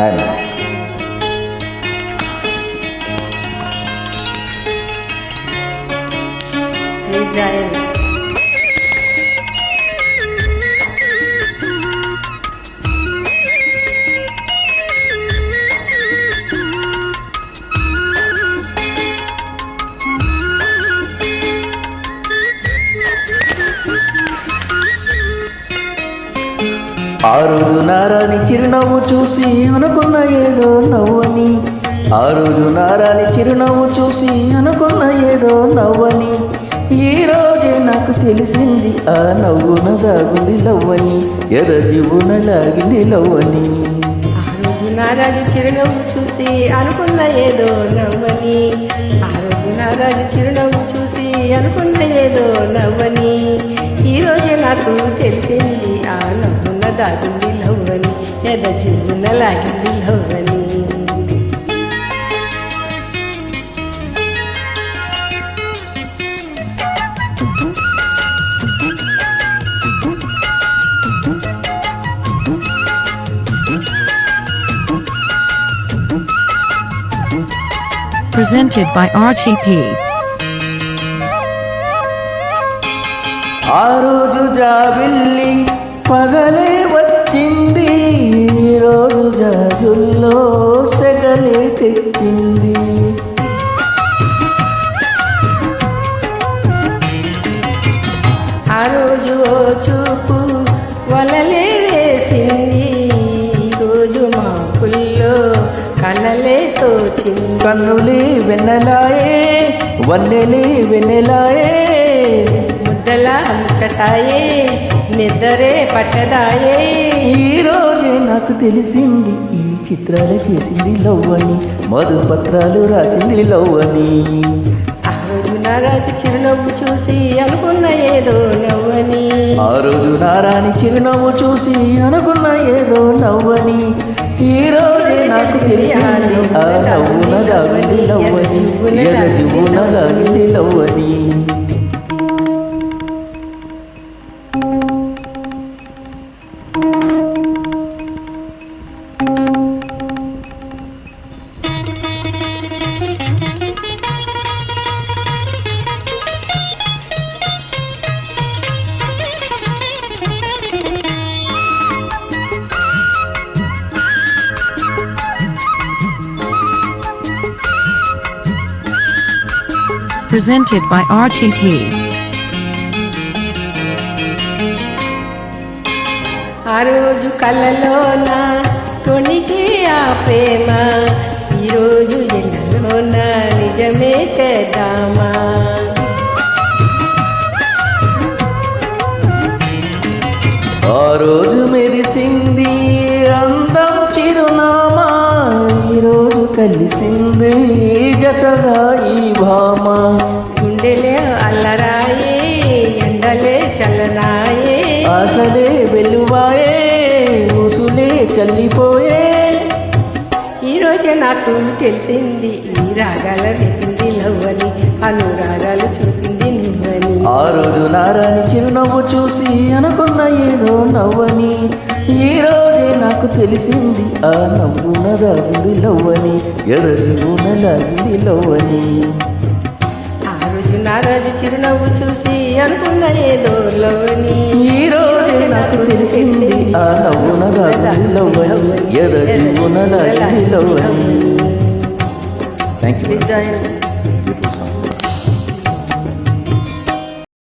ఆయన ఆ రోజు నారాని చిరునవ్వు చూసి అనుకున్న ఏదో నవ్వని, ఆ రోజు నారాని చిరునవ్వు చూసి అనుకున్న ఏదో నవ్వని, ఈ రోజే నాకు తెలిసింది ఆ నవ్వున దాగుంది లవ్వని, ఎదజీవున లాగింది లవ్వని. ఆ రోజు నారాజు చిరునవ్వు చూసి అనుకున్న ఏదో నవ్వని, ఆ రోజు నారాజు చిరునవ్వు చూసి అనుకున్న ఏదో నవ్వని, ఈ రోజే నాకు తెలిసింది ఆ నవ్వున దాగుంది లవ్వని, ఎదజీవున లాగింది లవ్వని. Presented by RTP. ఆ రోజు జాబిల్లి పగలే వచ్చింది, ఈ రోజు జాజుల్లో సెగలే తెచ్చింది. ఆ రోజు ఓ చూపు వలలే వేసింది, ఈరోజు మా పుల్లో కలలే తోచింది. కన్నులే వెన్నెలాయే వన్నెలే వెన్నెలాయే, ముద్దల ముచ్చటాయే నిద్రే పట్టదాయే. ఈ రోజే నాకు తెలిసింది ఈ చిత్రాలు చేసింది లవ్వని, మధుపత్రాలు రాసింది లవ్వని. ఆ రోజు నారాజు చిరునవ్వు చూసి అనుకున్న ఏదో నవ్వని, ఆ రోజు నారాని చిరునవ్వు చూసి అనుకున్న ఏదో నవ్వని, ఈ రోజే నాకు తెలిసింది ఆ నవ్వున దాగింది లవ్వని, ఎదజీవున లాగింది లవ్వని. Presented by RTP. ఆ రోజు కళ్ళలోన తొణికి ఆ ప్రేమ, ఈరోజు ఇళ్ళలోన నిజమే చేద్దామా. ఆ రోజు మెరిసింది అందం చిరునామా, ఈరోజు కలిసింది జతగా ఈ భామ. గుండెలే అల్లరాయే ఎండలే చల్లనాయే, ఆశలే వెలువాయే ఊసులే చల్లిపోయే, ఈ రోజే నాకు తెలిసింది ఈ రాగాల రేపింది లవ్వని, అనురాగాలు చూపింది నువ్వని. ఆ రోజు నారాని చిరునవ్వు చూసి అనుకున్న ఏదో నవ్వని, ఈ రోజే నాకు తెలిసింది ఆ నవ్వున దాగింది లవ్వని, ఎదజీవున లాగింది లవ్వని. ఆ రోజు నారాజు చిరునవ్వు చూసి అనుకున్న ఏదో లవ్వని, ఈ రోజే నాకు తెలిసింది ఆ నవ్వున దాగింది లవ్వని, ఎదజీవున లాగింది లవ్వని. Thank you. Please join.